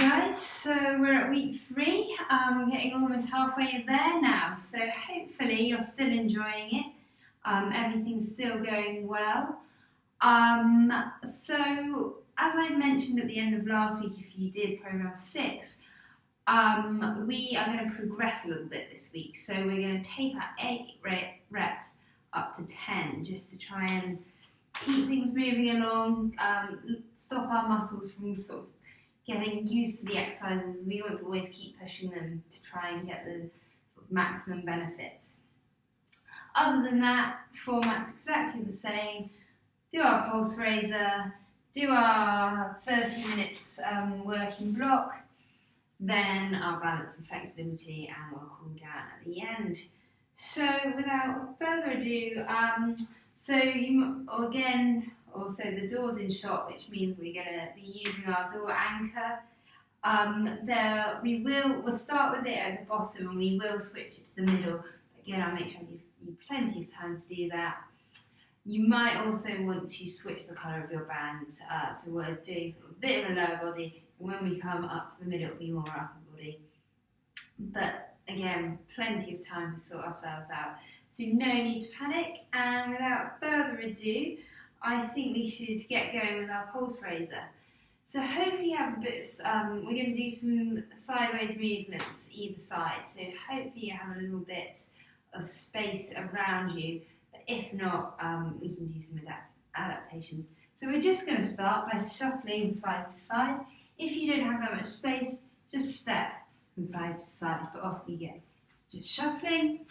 guys, so we're at week 3, getting almost halfway there now, so hopefully you're still enjoying it, everything's still going well. So as I mentioned at the end of last week, if you did program 6, we are going to progress a little bit this week, so we're going to take our 8 reps up to 10, just to try and keep things moving along, stop our muscles from sort of getting used to the exercises. We want to always keep pushing them to try and get the sort of maximum benefits. Other than that, format's exactly the same. Do our pulse raiser, do our 30 minutes working block, then our balance and flexibility, and we'll cool down at the end. So without further ado, also the door's in shot, which means we're going to be using our door anchor. We'll start with it at the bottom and we will switch it to the middle. Again, I'll make sure I give you plenty of time to do that. You might also want to switch the colour of your band. So we're doing sort of a bit of a lower body, and when we come up to the middle, it'll be more upper body. But again, plenty of time to sort ourselves out. So no need to panic, and without further ado, I think we should get going with our pulse raiser. So hopefully you have a bit of, we're going to do some sideways movements either side, so hopefully you have a little bit of space around you, but if not, we can do some adaptations. So we're just going to start by shuffling side to side. If you don't have that much space, just step from side to side, but off we go. Just shuffling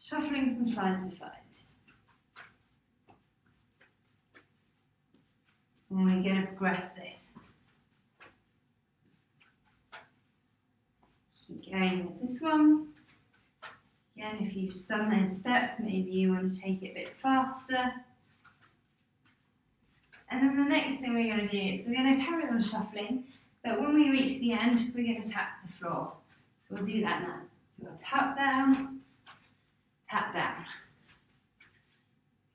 from side to side. And we're going to progress this. Keep going with this one. Again, if you've done those steps, maybe you want to take it a bit faster. And then the next thing we're going to do is we're going to carry on shuffling, but when we reach the end, we're going to tap the floor. So we'll do that now. So we'll tap down, tap down.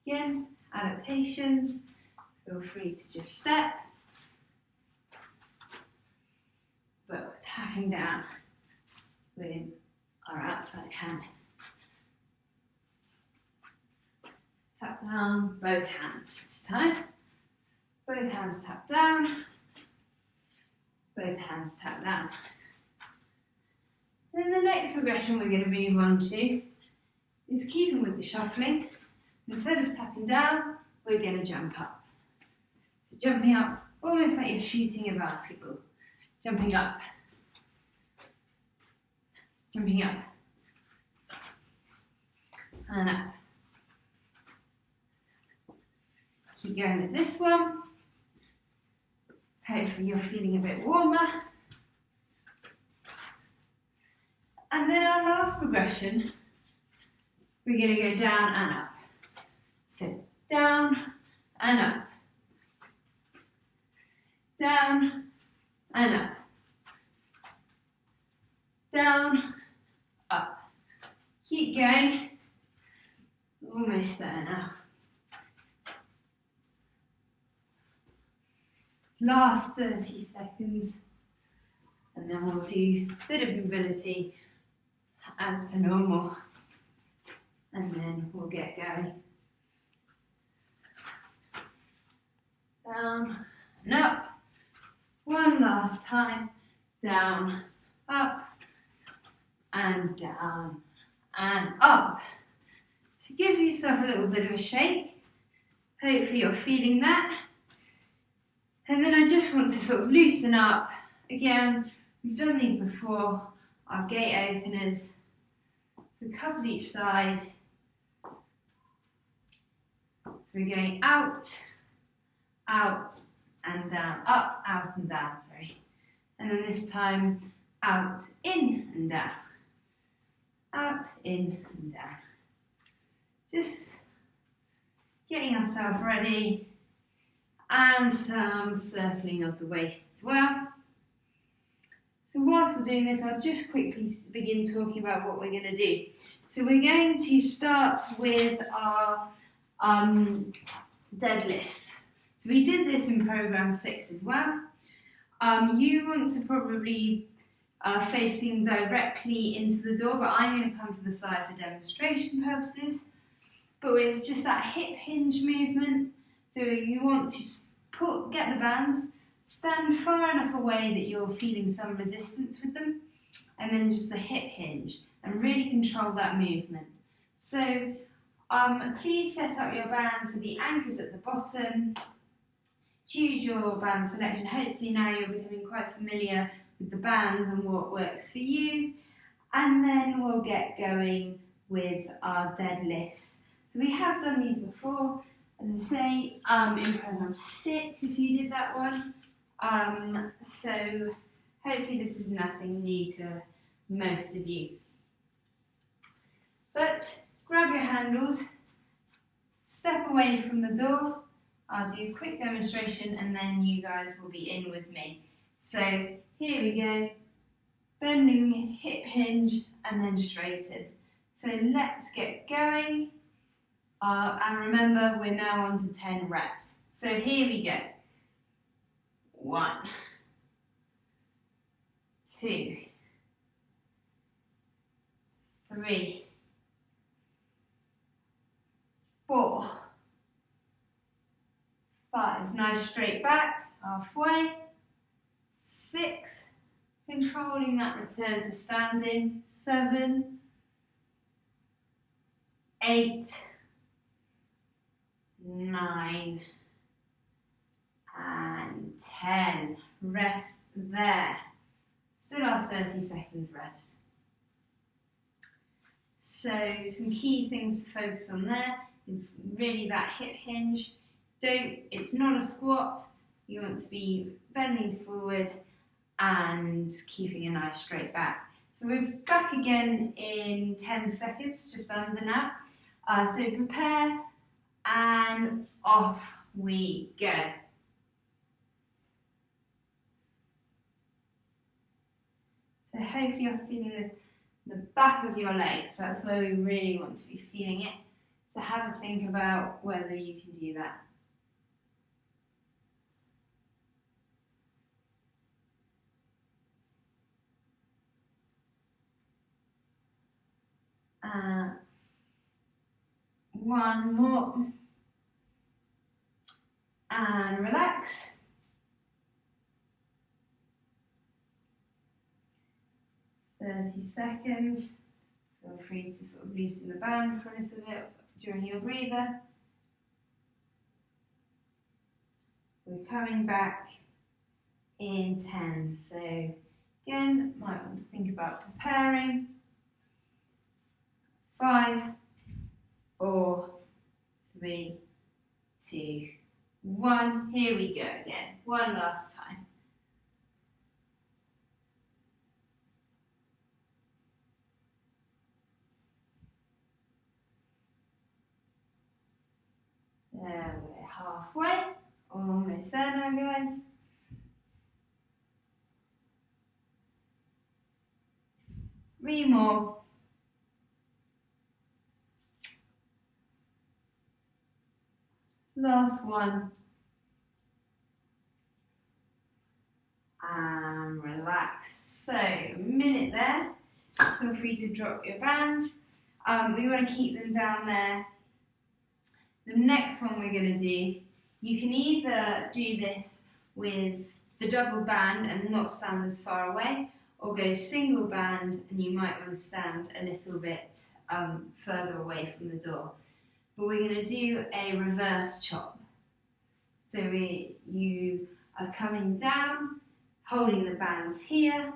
Again, adaptations. Feel free to just step, but we're tapping down with our outside hand. Tap down, both hands this time. Both hands tap down, both hands tap down. Then the next progression we're going to move on to is keeping with the shuffling. Instead of tapping down, we're going to jump up. So jumping up, almost like you're shooting a basketball. Jumping up. Jumping up. And up. Keep going with this one. Hopefully you're feeling a bit warmer. And then our last progression, we're going to go down and up. So down and up. Down and up. Down, up. Keep going. Almost there now. Last 30 seconds. And then we'll do a bit of mobility as per normal. And then we'll get going. Down and up. One last time. Down, up, and down, and up. So give yourself a little bit of a shake. Hopefully you're feeling that. And then I just want to sort of loosen up. Again, we've done these before. Our gate openers. So a couple each side. So we're going out, out, and down. Up, out, and down, sorry. And then this time, out, in, and down. Out, in, and down. Just getting ourselves ready. And some circling of the waist as well. So whilst we're doing this, I'll just quickly begin talking about what we're going to do. So we're going to start with our deadlifts. So we did this in program 6 as well. You want to probably facing directly into the door, but I'm going to come to the side for demonstration purposes. But it's just that hip hinge movement. So you want to get the bands, stand far enough away that you're feeling some resistance with them, and then just the hip hinge, and really control that movement. So please set up your bands so the anchor's at the bottom. Choose your band selection. Hopefully now you're becoming quite familiar with the bands and what works for you. And then we'll get going with our deadlifts. So we have done these before, as I say, in program 6 if you did that one. So hopefully this is nothing new to most of you. But grab your handles, step away from the door. I'll do a quick demonstration and then you guys will be in with me. So here we go, bending hip hinge and then straighten. So let's get going. And remember, we're now on to 10 reps. So here we go. 1, 2, 3, 4, 5. Nice straight back, halfway. 6. Controlling that return to standing. 7, 8, 9, and 10. Rest there. Still our 30 seconds rest. So some key things to focus on there is really that hip hinge. It's not a squat. You want to be bending forward and keeping a nice straight back. So we're back again in 10 seconds, just under now. So prepare and off we go. So hopefully you're feeling the back of your legs. That's where we really want to be feeling it. So have a think about whether you can do that. One more. And relax. "30 seconds. Feel free to sort of loosen the band for a little bit during your breather. We're coming back in 10. So again, might want to think about preparing. 5, 4, 3, 2, 1. Here we go again. One last time. There, we're halfway. Almost there now, guys. Three more. Last one. And relax. So, a minute there. Feel free to drop your bands. We want to keep them down there. The next one we're going to do, you can either do this with the double band and not stand as far away, or go single band and you might want to stand a little bit further away from the door. But we're going to do a reverse chop. So you are coming down, holding the bands here,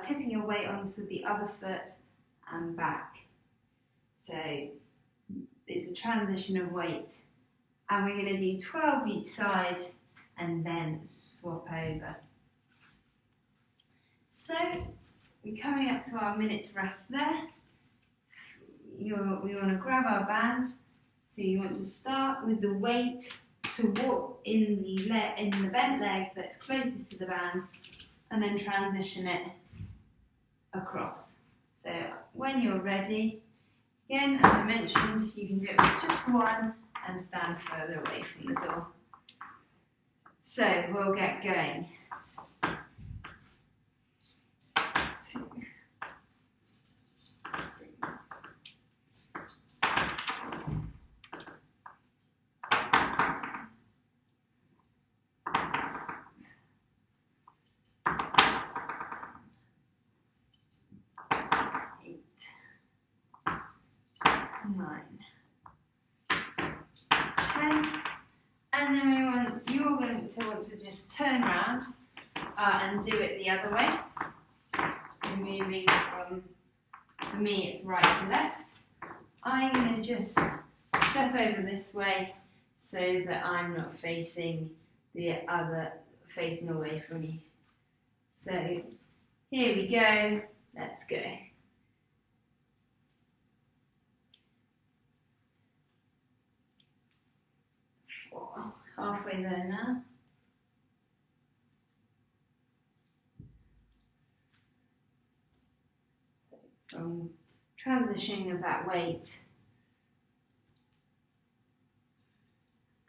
tipping your weight onto the other foot and back. So it's a transition of weight. And we're going to do 12 each side and then swap over. So we're coming up to our minute to rest there. We want to grab our bands. So you want to start with the weight to walk in the bent leg that's closest to the band, and then transition it across. So when you're ready, again, as I mentioned, you can do it with just one and stand further away from the door. So we'll get going. 2, 9, 10, and then you're going to want to just turn around and do it the other way. So moving from, for me it's right to left. I'm going to just step over this way so that I'm not facing facing away from you. So here we go, let's go. Halfway there now. So from transitioning of that weight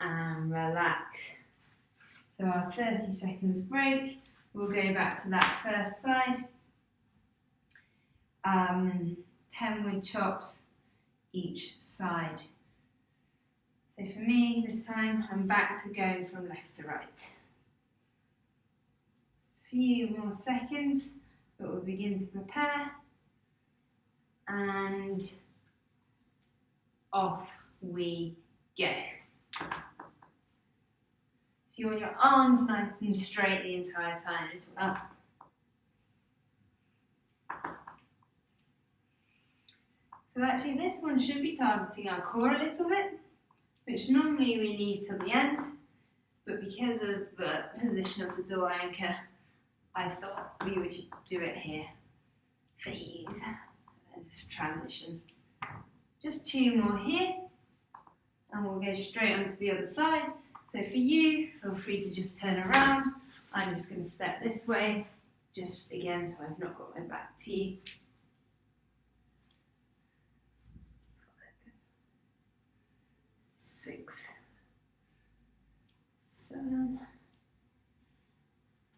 and relax. So our 30 seconds break, we'll go back to that first side. 10 wood chops each side. So for me, this time, I'm back to going from left to right. A few more seconds, but we'll begin to prepare. And off we go. So you want your arms nice and straight the entire time as well. So actually this one should be targeting our core a little bit, which normally we leave till the end, but because of the position of the door anchor, I thought we would do it here for ease and transitions. Just 2 more here, and we'll go straight onto the other side. So for you, feel free to just turn around. I'm just going to step this way, just again, so I've not got my back to you. 6, 7,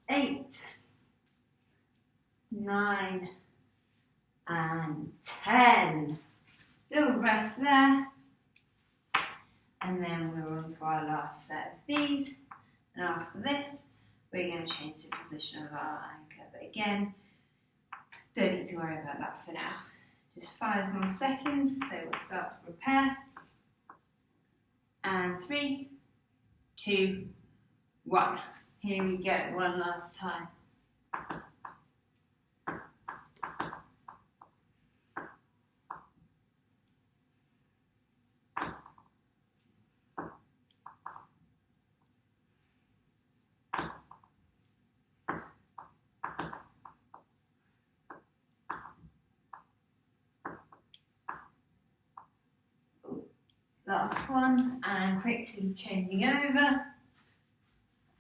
8, 9, and 10. Little rest there. And then we're on to our last set of these. And after this, we're going to change the position of our anchor. But again, don't need to worry about that for now. Just 5 more seconds, so we'll start to prepare. And 3, 2, 1. Here we go, one last time. Last one, and quickly changing over,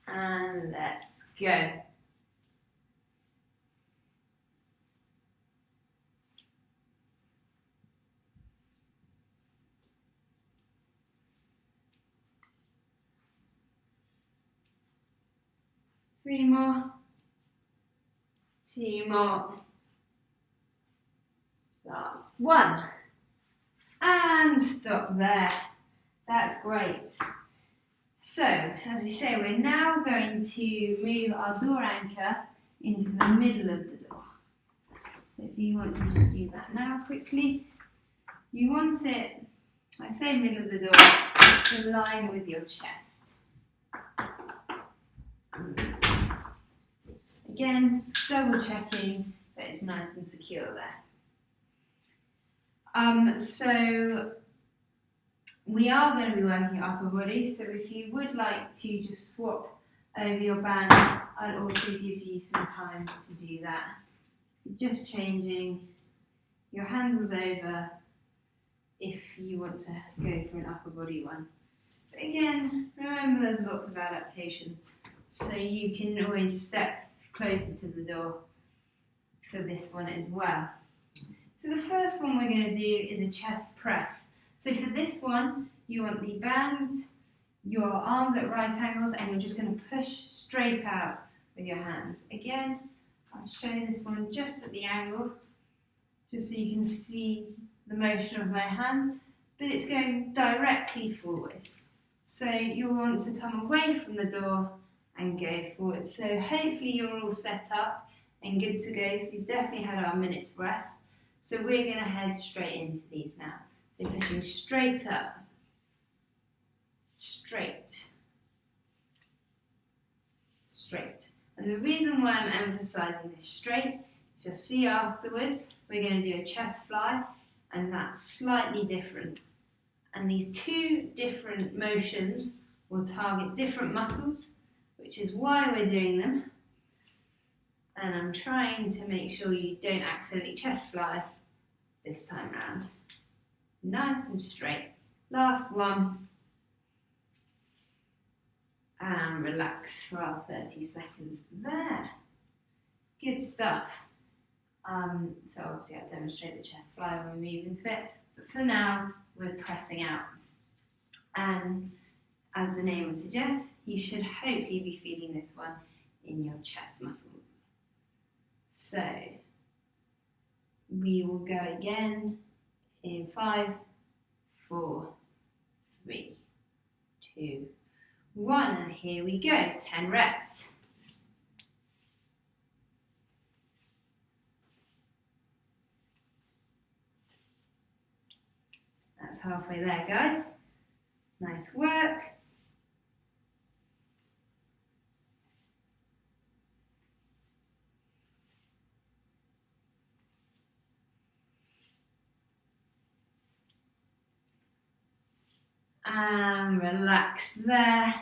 and let's go. Three more, 2 more, last one. And stop there. That's great. So, as we say, we're now going to move our door anchor into the middle of the door. So if you want to just do that now quickly. You want it, I say middle of the door, in line with your chest. Again, double checking that it's nice and secure there. So we are going to be working your upper body, so if you would like to just swap over your band, I'll also give you some time to do that. So just changing your handles over if you want to go for an upper body one. But again, remember there's lots of adaptation, so you can always step closer to the door for this one as well. So the first one we're going to do is a chest press. So for this one, you want the bands your arms at right angles and you're just going to push straight out with your hands. Again, I'll show this one just at the angle, just so you can see the motion of my hand, but it's going directly forward. So you'll want to come away from the door and go forward. So hopefully you're all set up and good to go. So you've definitely had our minute to rest. So we're going to head straight into these now. So pushing straight up, straight, straight. And the reason why I'm emphasising this straight is you'll see afterwards we're going to do a chest fly, and that's slightly different. And these two different motions will target different muscles, which is why we're doing them. And I'm trying to make sure you don't accidentally chest fly this time round. Nice and straight. Last one. And relax for our 30 seconds there. Good stuff. So obviously I'll demonstrate the chest fly when we move into it, but for now we're pressing out. And as the name would suggest, you should hopefully be feeling this one in your chest muscles. So we will go again in 5, 4, 3, 2, 1, and here we go, 10 reps. That's halfway there, guys. Nice work. And relax there.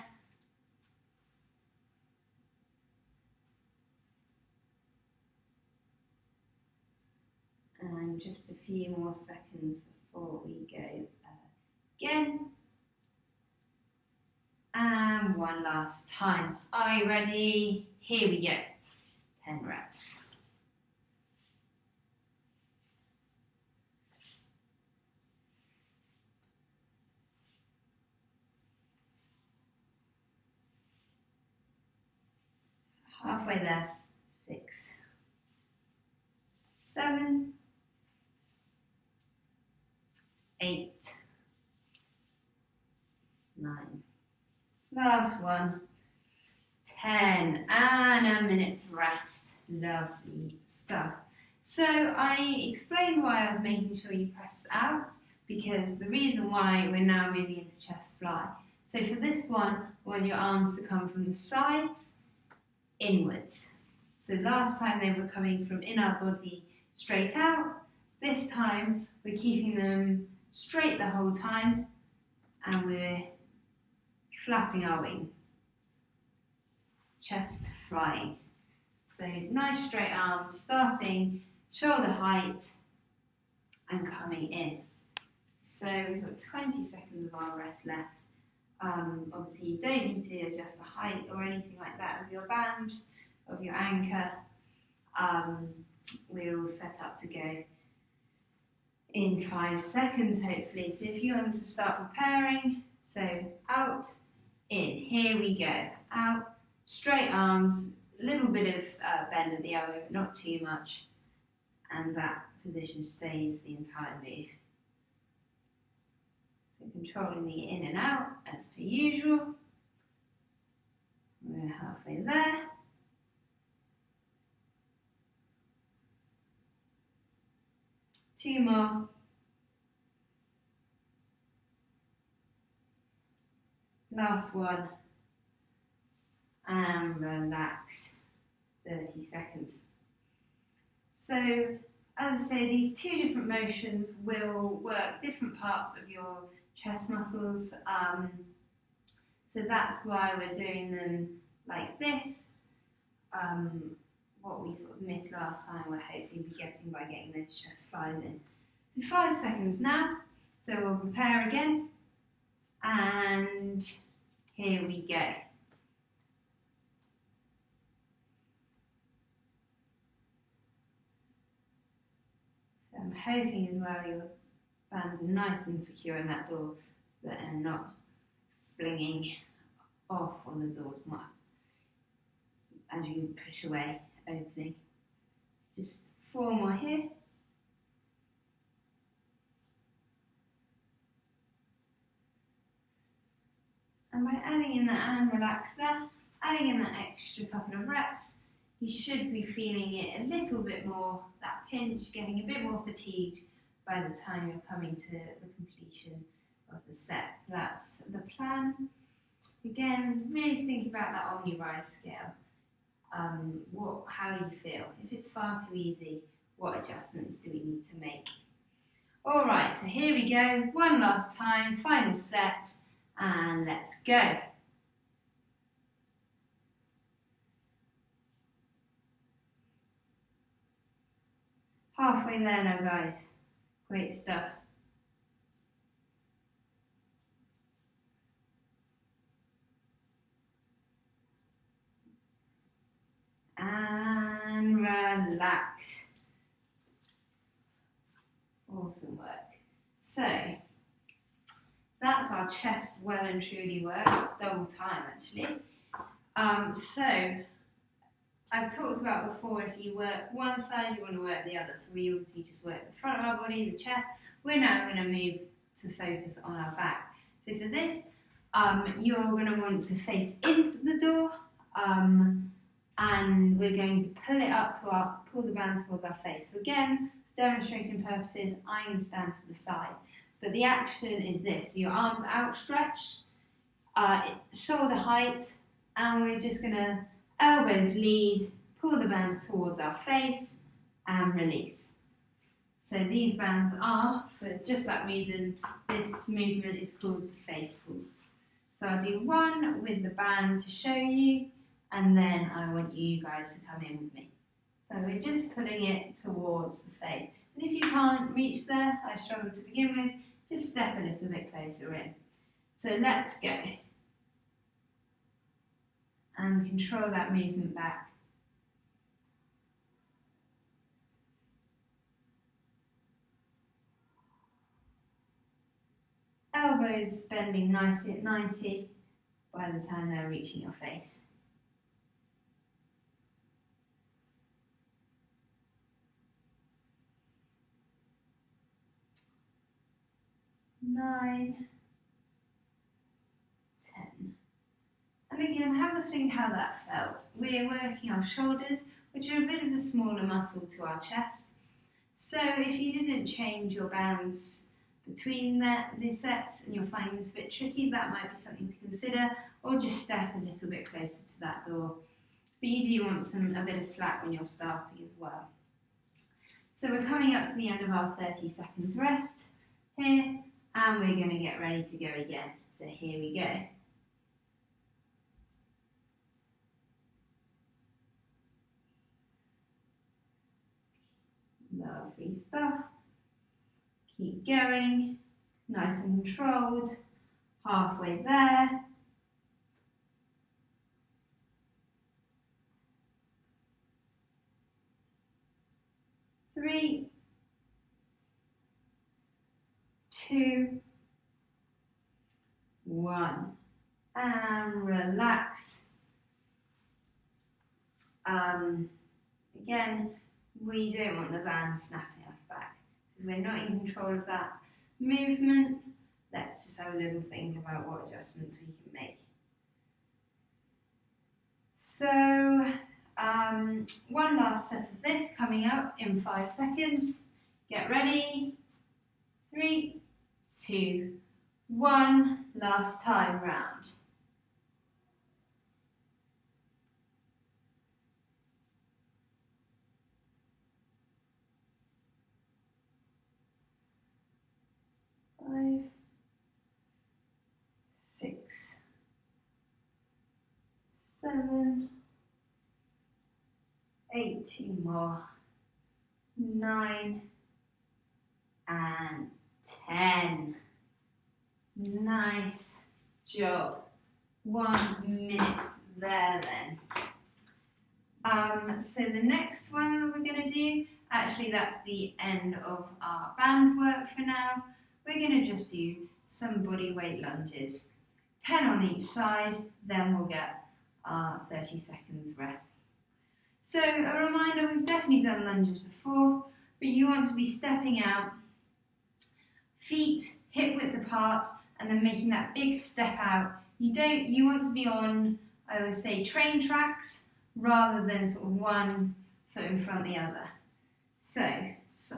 And just a few more seconds before we go again. And one last time. Are you ready? Here we go. 10 reps. Halfway there. 6, 7, 8, 9. Last one. 10. And a minute's rest. Lovely stuff. So I explained why I was making sure you press out, because the reason why we're now moving into chest fly. So for this one, I want your arms to come from the sides inwards. So last time they were coming from in our body straight out. This time we're keeping them straight the whole time and we're flapping our wing. Chest flying. So nice straight arms starting shoulder height and coming in. So we've got 20 seconds of our rest left. Obviously you don't need to adjust the height or anything like that of your band, of your anchor. We're all set up to go in 5 seconds hopefully. So if you want to start preparing, so out, in, here we go, out, straight arms, a little bit of bend at the elbow, but not too much, and that position stays the entire move. So controlling the in and out as per usual. We're halfway there. Two more. Last one. And relax. 30 seconds. So, as I say, these two different motions will work different parts of your chest muscles. So that's why we're doing them like this. What we sort of missed last time, we're hopefully be getting by getting those chest flies in. So 5 seconds now. So we'll prepare again. And here we go. So I'm hoping as well your bands are nice and secure in that door, but are not flinging off on the doors, not as you push away, opening. Just 4 more here. And by adding in that and relax there, adding in that extra couple of reps, you should be feeling it a little bit more, that pinch, getting a bit more fatigued by the time you're coming to the completion of the set. That's the plan. Again, really think about that OmniRise scale. How do you feel? If it's far too easy, what adjustments do we need to make? All right, so here we go. One last time, final set, and let's go. Halfway there now, guys. Great stuff. And relax. Awesome work. So, that's our chest well and truly work. It's double time actually. So, I've talked about before, if you work one side, you want to work the other. So we obviously just work the front of our body, the chest. We're now going to move to focus on our back. So for this, you're going to want to face into the door, and we're going to pull it up to pull the bands towards our face. So again, demonstration purposes, I'm going to stand to the side. But the action is this: your arms are outstretched, shoulder height, and we're just going to elbows lead, pull the bands towards our face, and release. So these bands are, for just that reason, this movement is called the face pull. So I'll do one with the band to show you, and then I want you guys to come in with me. So we're just pulling it towards the face. And if you can't reach there, I struggled to begin with, just step a little bit closer in. So let's go. And control that movement back. Elbows bending nicely at 90 by the time they're reaching your face. Nine, 10. And again, have a think how that felt. We're working our shoulders, which are a bit of a smaller muscle to our chest. So if you didn't change your bands between the sets and you're finding this a bit tricky, that might be something to consider, or just step a little bit closer to that door. But you do want a bit of slack when you're starting as well. So we're coming up to the end of our 30 seconds rest here, and we're going to get ready to go again. So here we go. Lovely stuff. Keep going, nice and controlled. Halfway there. Three, 2, 1, and relax. Again, we don't want the band snapping us back. If we're not in control of that movement, let's just have a little think about what adjustments we can make. So, one last set of this coming up in 5 seconds. Get ready. 3, 2, 1, last time round. Five, 6, 7, 8, 2 more, 9, and 10. Nice job. 1 minute there then. So the next one we're going to do, actually that's the end of our band work for now. We're going to just do some body weight lunges. 10 on each side, then we'll get our 30 seconds rest. So a reminder, we've definitely done lunges before, but you want to be stepping out, feet hip width apart, and then making that big step out. You want to be on, I would say, train tracks rather than sort of one foot in front of the other. So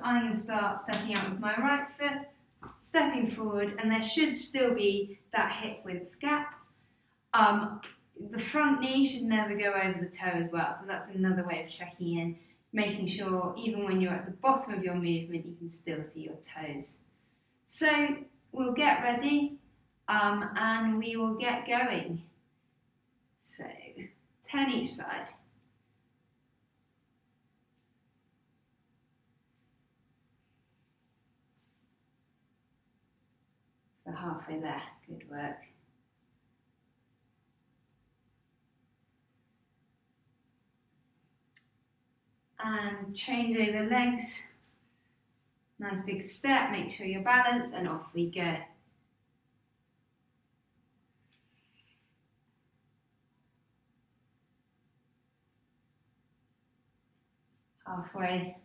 I'm going to start stepping out with my right foot, stepping forward, and there should still be that hip width gap. The front knee should never go over the toe as well, so that's another way of checking in, making sure even when you're at the bottom of your movement, you can still see your toes. So we'll get ready and we will get going. So 10 each side. So halfway there, good work. And change over legs. Nice big step, make sure you're balanced, and off we go. Halfway.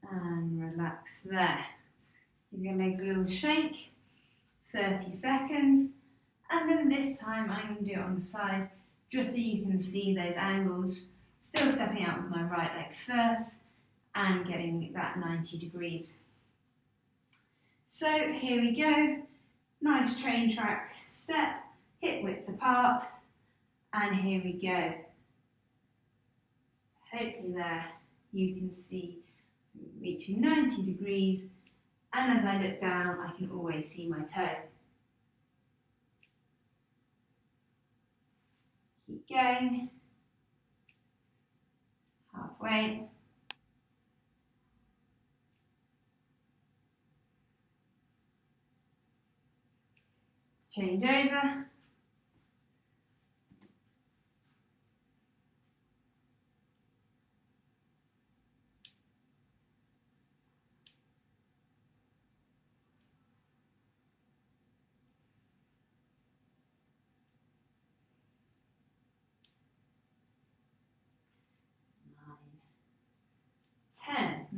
And relax there. Give your legs a little shake. 30 seconds. And then this time I'm going to do it on the side, just so you can see those angles. Still stepping out with my right leg first and getting that 90 degrees. So here we go. Nice train track step, hip width apart, and here we go. Hopefully there you can see reaching 90 degrees, and as I look down I can always see my toe. Keep going. Halfway. Change over.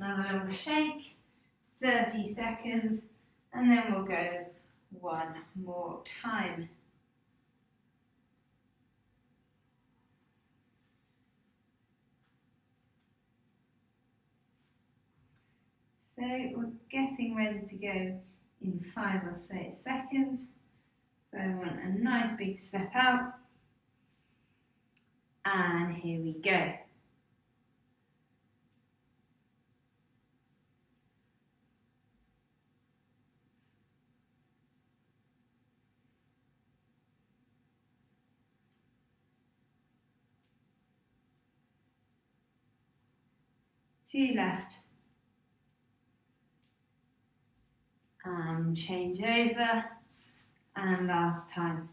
Another little shake, 30 seconds, and then we'll go one more time. So we're getting ready to go in 5 or 6 seconds. So I want a nice big step out, and here we go. Two left. And change over. And last time.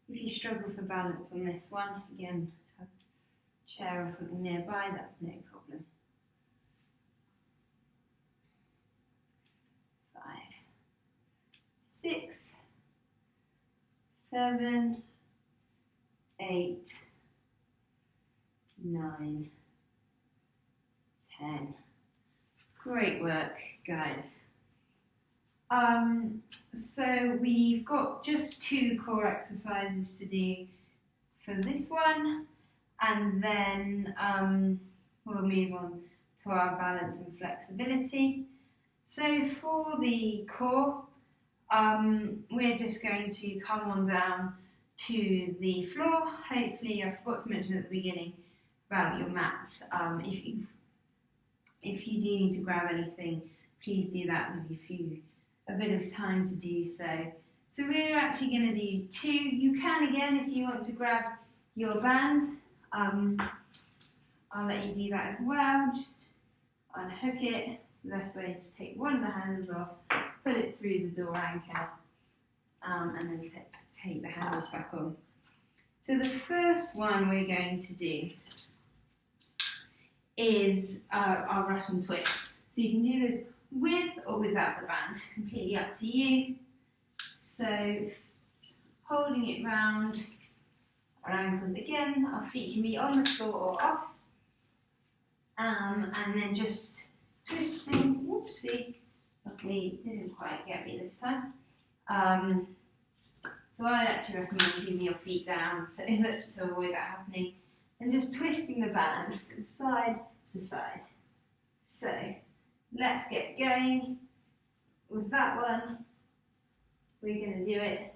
If you struggle for balance on this one, again, have a chair or something nearby, that's no problem. 5, 6, 7, 8, 9, 10. Great work, guys. So we've got just 2 core exercises to do for this one, and then we'll move on to our balance and flexibility. So for the core, we're just going to come on down to the floor. Hopefully, I forgot to mention at the beginning about your mats. If you do need to grab anything, please do that and give you a bit of time to do so. So we're actually going to do 2. You can again, if you want to grab your band, I'll let you do that as well. Just unhook it. The best way is take one of the handles off, put it through the door anchor, and then take the handles back on. So the first one we're going to do is our Russian twist. So you can do this with or without the band, completely up to you. So holding it round our ankles again, our feet can be on the floor or off. And then just twisting, whoopsie, luckily it didn't quite get me this time. So I'd actually recommend keeping your feet down so that to avoid that happening. And just twisting the band from side to side. So let's get going with that one. We're going to do it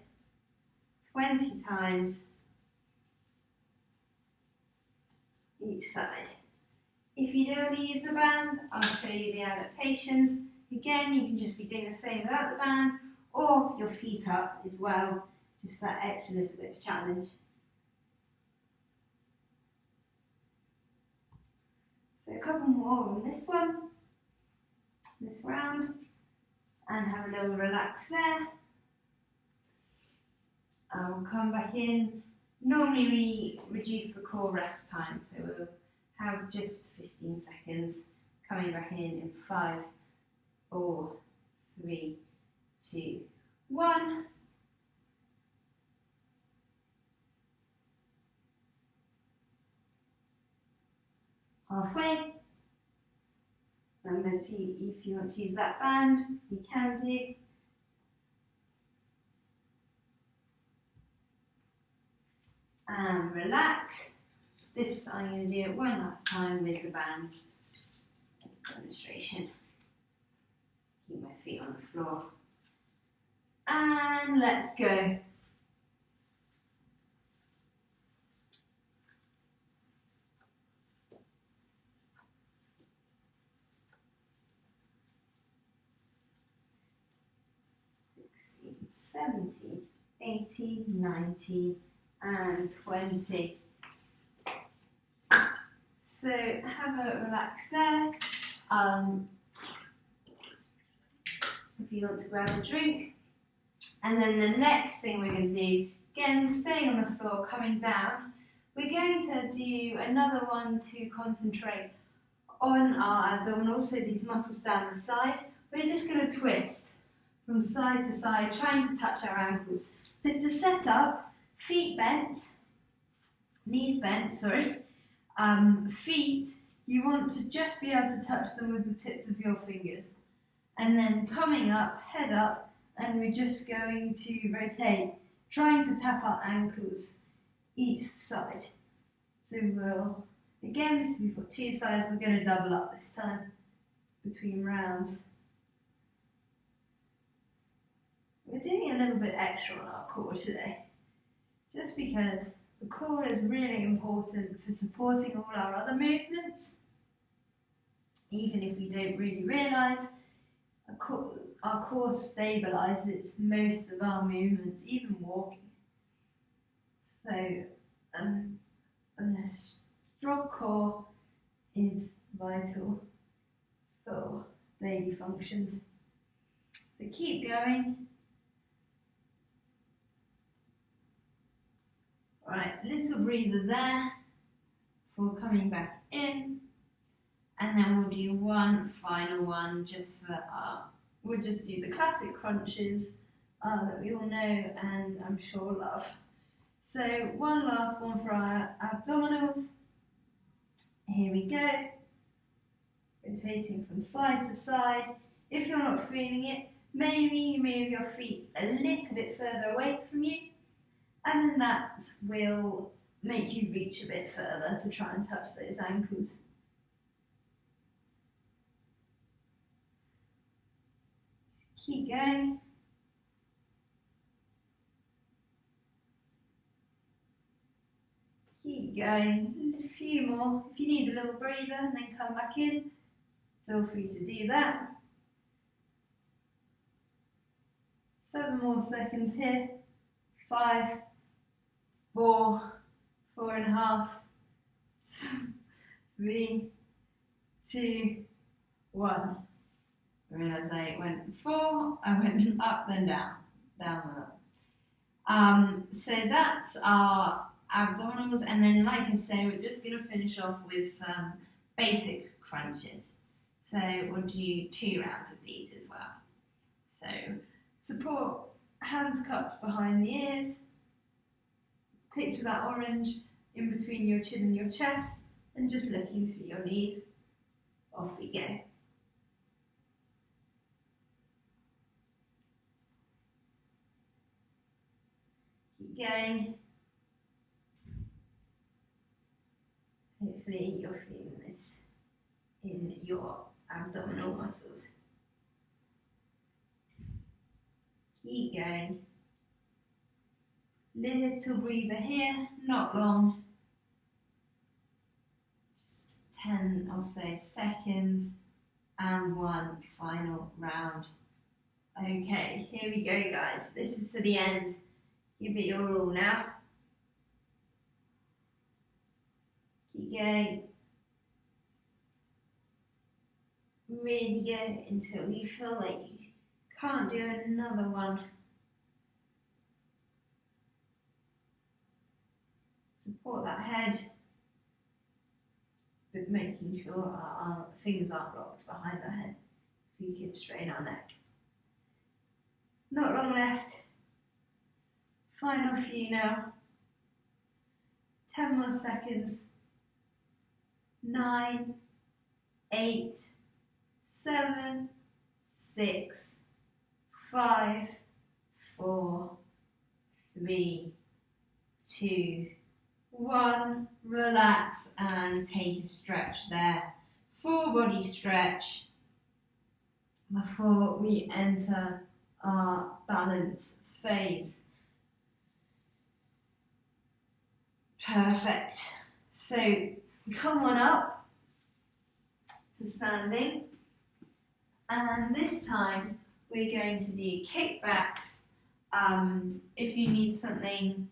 20 times each side. If you don't want to use the band, I'll show you the adaptations. Again, you can just be doing the same without the band, or your feet up as well, just that extra little bit of challenge. So a couple more on this one, this round, and have a little relax there. We'll come back in. Normally we reduce the core rest time, so we'll have just 15 seconds, coming back in 5, 4, 3, 2, 1. Halfway. Remember to, if you want to use that band, you can do. And relax. This I'm going to do it one last time with the band as a demonstration. Keep my feet on the floor. And let's go. 16, 17, 18, 19, and 20. So have a relax there. If you want to grab a drink. And then the next thing we're going to do, again, staying on the floor, coming down, we're going to do another one to concentrate on our abdominals, so these muscles down the side. We're just going to twist from side to side, trying to touch our ankles. So to set up, feet bent, knees bent, sorry. Feet, you want to just be able to touch them with the tips of your fingers. And then coming up, head up, and we're just going to rotate, trying to tap our ankles each side. So we'll, again, because we've got two sides, we're going to double up this time between rounds. We're doing a little bit extra on our core today, just because the core is really important for supporting all our other movements. Even if we don't really realise, our core stabilises most of our movements, even walking. So a strong core is vital for daily functions. So keep going. Right, little breather there for coming back in, and then we'll do one final one just for we'll just do the classic crunches that we all know and I'm sure love. So one last one for our abdominals. Here we go. Rotating from side to side. If you're not feeling it, maybe you move your feet a little bit further away from you, and then that will make you reach a bit further to try and touch those ankles. Keep going. Keep going. A few more. If you need a little breather and then come back in, feel free to do that. 7 more seconds here. 5, 4, 4.5, 3, 2, 1. I realised I went 4, I went up then down, down and up. So that's our abdominals, and then, like I say, we're just going to finish off with some basic crunches. So we'll do 2 rounds of these as well. So support, hands cupped behind the ears. Picture that orange in between your chin and your chest, and just looking through your knees. Off we go. Keep going. Hopefully you're feeling this in your abdominal muscles. Keep going. Little breather here, not long. Just 10 or so seconds, and 1 final round. Okay, here we go, guys. This is to the end. Give it your all now. Keep going. Really go until you feel like you can't do another one. Support that head, but making sure our fingers aren't locked behind the head so we can strain our neck. Not long left. Final few now. 10 more seconds. 9, 8, 7, 6, 5, 4, 3, 2, 1. Relax and take a stretch there. Full body stretch before we enter our balance phase. Perfect. So come on up to standing, and this time we're going to do kickbacks. If you need something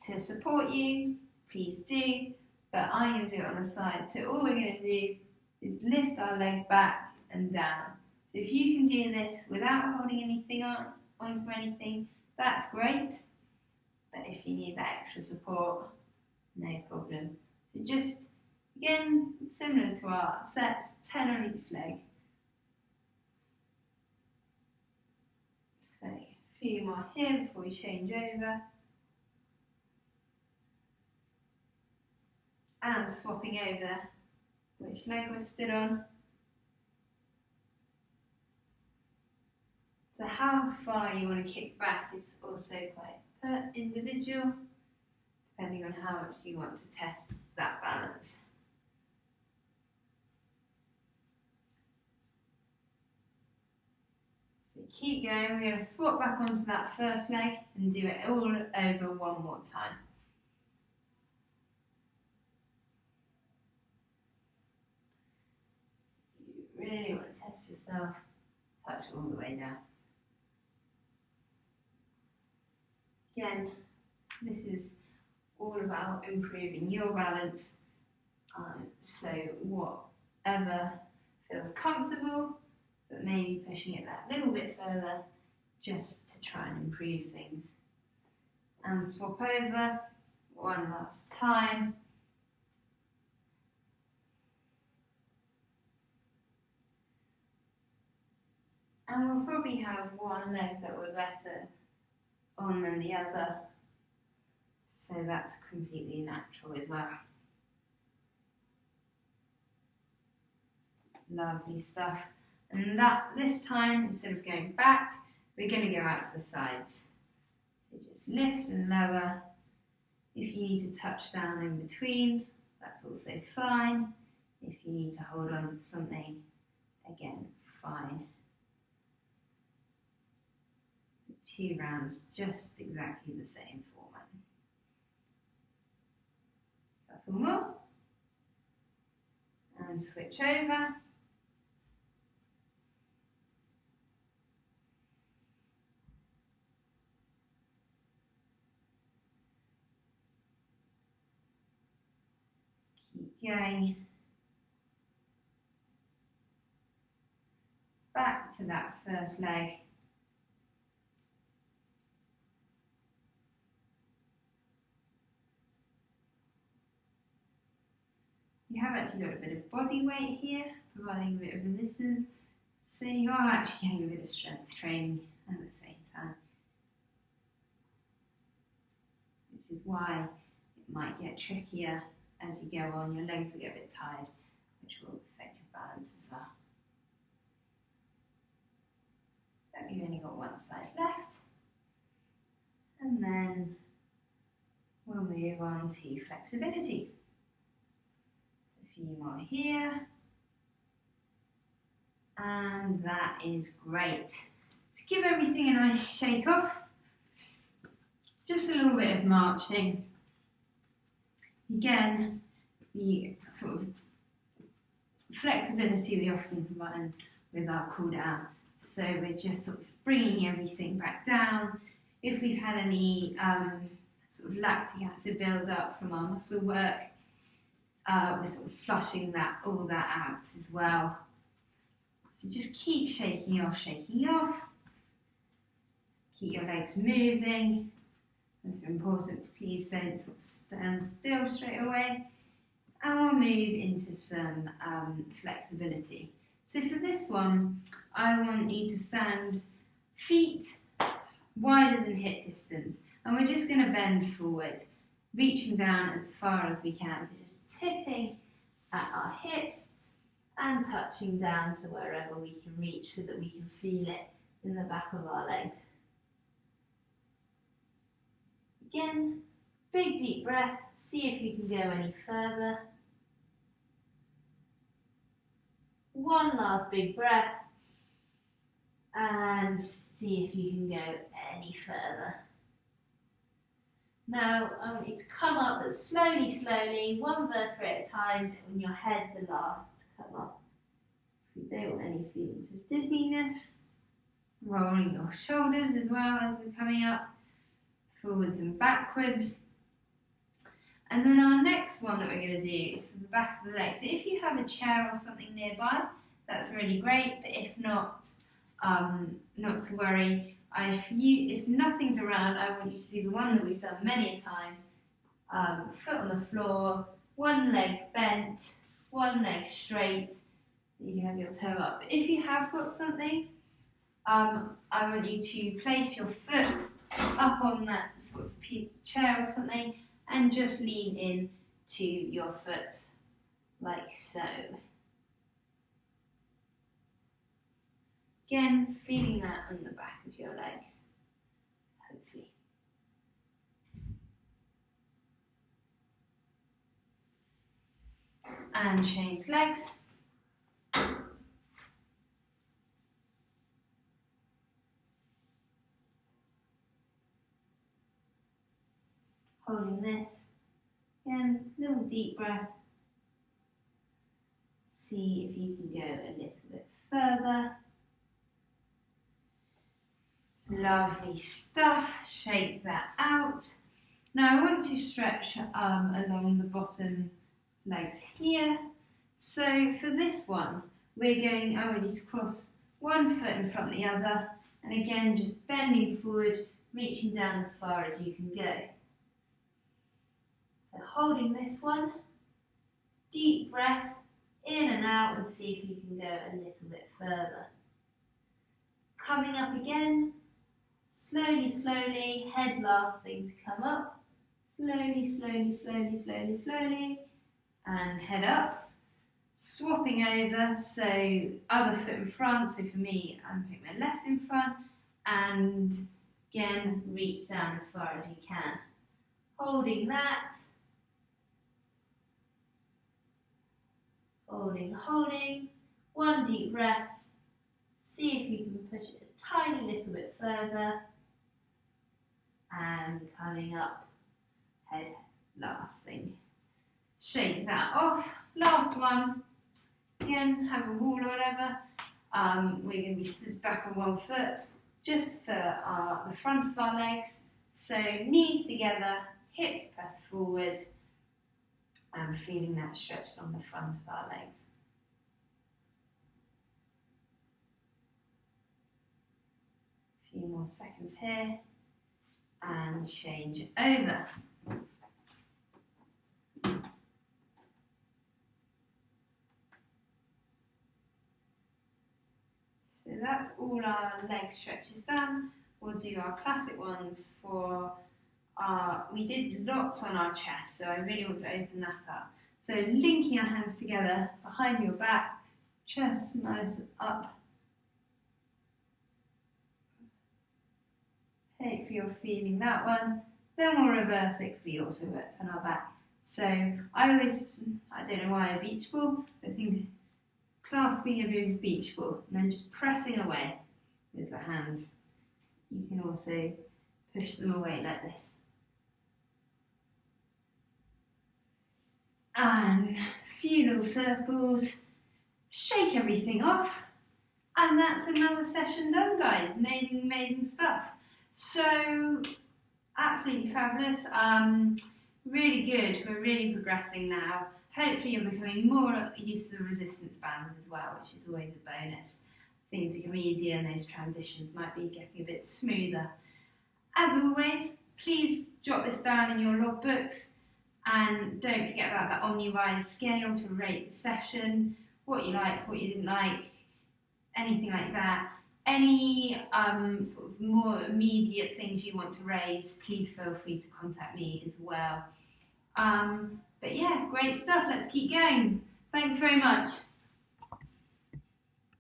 to support you, please do, but I'm going to do it on the side. So all we're going to do is lift our leg back and down. So if you can do this without holding anything onto anything, that's great. But if you need that extra support, no problem. So just, again, similar to our sets, 10 on each leg. So a few more here before we change over. And swapping over which leg we're stood on. So how far you want to kick back is also quite individual, depending on how much you want to test that balance. So keep going, we're going to swap back onto that first leg and do it all over one more time. You really want to test yourself, touch all the way down. Again, this is all about improving your balance, so whatever feels comfortable, but maybe pushing it that little bit further just to try and improve things. And swap over one last time. And we'll probably have one leg that we're better on than the other, so that's completely natural as well. Lovely stuff. And this time, instead of going back, we're going to go out to the sides. So just lift and lower. If you need to touch down in between, that's also fine. If you need to hold on to something, again, fine. 2 rounds, just exactly the same format. Couple more. And switch over. Keep going. Back to that first leg. You have actually got a bit of body weight here, providing a bit of resistance. So you are actually getting a bit of strength training at the same time. Which is why it might get trickier as you go on. Your legs will get a bit tired, which will affect your balance as well. So you've only got one side left. And then we'll move on to flexibility. A few more here. And that is great. To give everything a nice shake off, just a little bit of marching. Again, the sort of flexibility we often combine with our cool down. So we're just sort of bringing everything back down. If we've had any sort of lactic acid build up from our muscle work, we're sort of flushing all that out as well. So just keep shaking off, shaking off. Keep your legs moving. It's important, please don't sort of stand still straight away. And we'll move into some flexibility. So for this one, I want you to stand feet wider than hip distance. And we're just going to bend forward, reaching down as far as we can. So just tipping at our hips and touching down to wherever we can reach so that we can feel it in the back of our legs. Again, big deep breath, see if you can go any further. One last big breath and see if you can go any further. Now I want you to come up, but slowly, slowly, one vertebrae at a time, and your head the last to come up. So we don't want any feelings of dizziness. Rolling your shoulders as well as we're coming up, forwards and backwards. And then our next one that we're going to do is for the back of the leg. So if you have a chair or something nearby, that's really great, but if not, not to worry. If nothing's around, I want you to do the one that we've done many a time. Foot on the floor, one leg bent, one leg straight. You can have your toe up. But if you have got something, I want you to place your foot up on that sort of chair or something and just lean in to your foot like so. Again, feeling that on the back of your legs, hopefully. And change legs. Holding this. Again, little deep breath. See if you can go a little bit further. Lovely stuff, shake that out. Now I want to stretch along the bottom legs here. So for this one, I want you to cross one foot in front of the other, and again just bending forward, reaching down as far as you can go. So holding this one, deep breath, in and out, and see if you can go a little bit further. Coming up again. Slowly, slowly, head last thing to come up. Slowly, slowly, slowly, slowly, slowly. And head up. Swapping over, so other foot in front. So for me, I'm putting my left in front. And again, reach down as far as you can. Holding that. Holding, holding. One deep breath. See if you can push it a tiny little bit further. And coming up, head last thing. Shake that off. Last one. Again, have a wall or whatever. We're going to be stood back on one foot, just for the front of our legs. So knees together, hips press forward, and feeling that stretch on the front of our legs. A few more seconds here. And change over. So that's all our leg stretches done. We'll do our classic ones for we did lots on our chest, so I really want to open that up. So linking our hands together behind your back, chest nice up. Hopefully you're feeling that one. Then we'll reverse it because we also worked on our back. So I don't know why a beach ball, but think clasping a big beach ball and then just pressing away with the hands. You can also push them away like this. And a few little circles, shake everything off, and that's another session done, guys. Amazing, amazing stuff. So, absolutely fabulous. Really good. We're really progressing now. Hopefully you're becoming more used to the resistance bands as well, which is always a bonus. Things become easier and those transitions might be getting a bit smoother. As always, please jot this down in your logbooks. And don't forget about that OmniRise scale to rate the session, what you liked, what you didn't like, anything like that. Any sort of more immediate things you want to raise, please feel free to contact me as well. But yeah, great stuff. Let's keep going. Thanks very much.